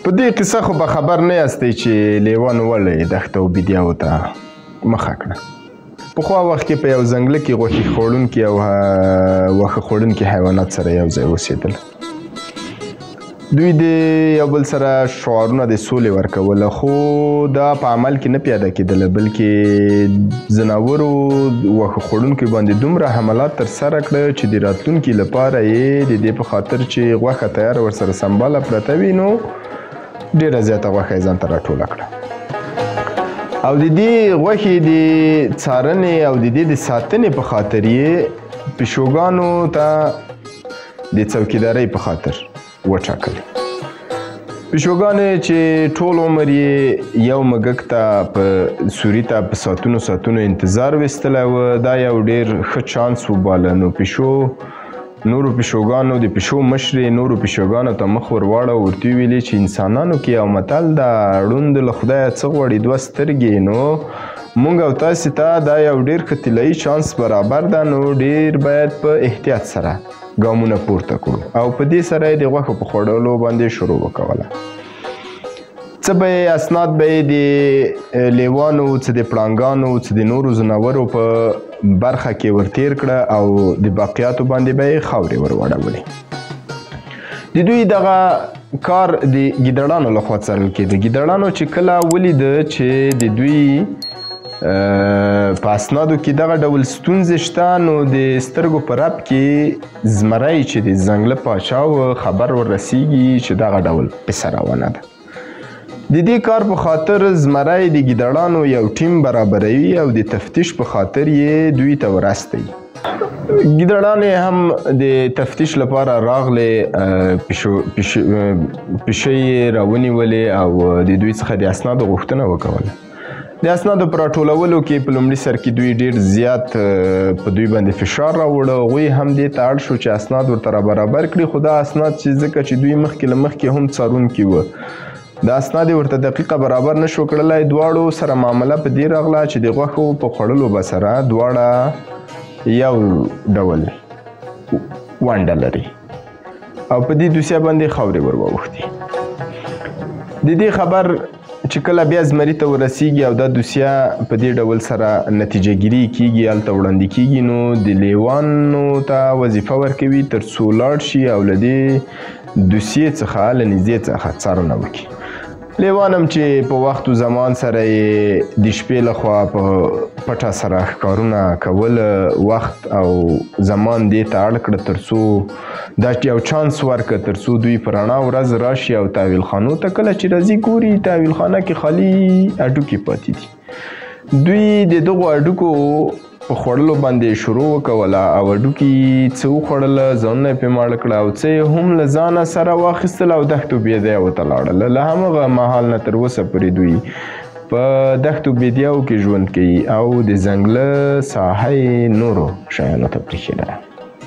په دې قصه خو به خبر نه یاستئ چې لیوانو ولې دښته او بیدیاو ته مخه کړه. پخوا وخت کې په یو ځنګله کې غوښې خوړونکي او واښه خوړونکي حیوانات سره یو ځای اوسېدل. دوی د یو بل سره شعارونه د سولې ورکوله، خو دا په عمل کې نه پیاده کېدله، بلکې ځناورو واښه خوړونکو باندې دومره حملات ترسره کړه چې د راتلونکي لپاره یې د دې په خاطر چې غوښه تیاره ورسره سنباله پرته وي نو ډېره زیاته غوښه یې ځان ته راټوله کړه. او د دې غوښې د څارنې او د دې د ساتنې په خاطر یې پیشوګانو ته د څوکیدارۍ په خاطر وټاکل. پیشوګانې چې ټول عمر یې یو مږک ته په سوري ته په ساعتونو انتظار ویستلی و، دا یو ډېر ښه چانس وباله. نو پیشو نورو پیشوګانو د پیشو مشرې نورو پیشوګانو ته مخ ور واړه، ورته ویلې چې انسانانو کې یو متل ده، ړوند له خدایه څه غواړي دوه سترګې. نو موږ او تاسې ته دا یو ډېر ښه طلایي چانس برابر ده، نو ډېر باید په احتیاط سره ګامونه پورته کړو او په دې سره یې د غوښو په خوړلو باندې شروع وکوله. څه به یې اسناد به یې د لیوانو، څه د پړانګانو، څه د نورو ځناورو په برخه کې ورتیر کړه او د باقیاتو باندې به یې خاورې ور واړولې. د دوی دغه کار د ګیدړانو لخوا څارل کېده. ګیدړانو چې کله ولیده چې د دوی په اسنادو کې دغه ډول ستونزې شته، نو د سترګو په رپ کې زمری چې د ځنګله پاچا و خبر وررسیږي چې دغه ډول قصه روانه ده. د دې کار په خاطر زمری د ګیدړانو یو ټیم برابروي او د تفتیش په خاطر یې دوی ته ورستوي. ګیدړانې هم د تفتیش لپاره راغلې، پیشۍ یې راونیولې او د دوی څخه د اسنادو غوښتنه وکوله. د اسنادو په راټولولو کې په لومړي سر کې دوی ډېر زیات په دوی باندې فشار راوړه. هغوی هم دې ته اړ شو چې اسناد ورته را برابر کړي، خو دا اسناد چې ځکه چې دوی مخکې له مخکې هم څارونکي وه، دا اسناد یې ورته دقیقه برابر نه شو کړلی. دواړو سره معامله په دې راغله چې د غوښو په خوړلو به سره دواړه یو ډول ونډه لري او په دې دوسیه باندې خاورې ور واوښتې. د دې خبر چې کله بیا زمري ته ورسیږي او دا دوسیه په دې ډول سره نتیجه ګیري کیږي، هلته وړاندې کیږي، نو د لیوانو ته وظیفه ورکوي تر څو لاړ شي او له دې دوسیې څخه له نږدې څخه څارنه وکړي. لیوان هم چې په وخت و زمان سره یې د شپې لخوا په پټه سره ښکارونه کول، وخت او زمان دې ته اړ کړه تر څو دا یو چانس ورکړه تر څو دوی په رڼا ورځ راشي او تحویل خانو ته کله چې راځي ګوري تحویل خانه کې خالي هډوکي پاتې دي. دوی د دغو هډوکو په خوړلو باندې شروع وکوله او هډوکي څه وخوړله، ځانونه یې پرې ماړه کړه او څه یې هم له ځانه سره واخیستل او دښتو بیدیاو ته لاړل. له همغه مهال نه تر اوسه پورې دوی په دښتو بیدیاو کې ژوند کوي او د ځنګله ساحه یې نورو شیانو ته پرېښې ده.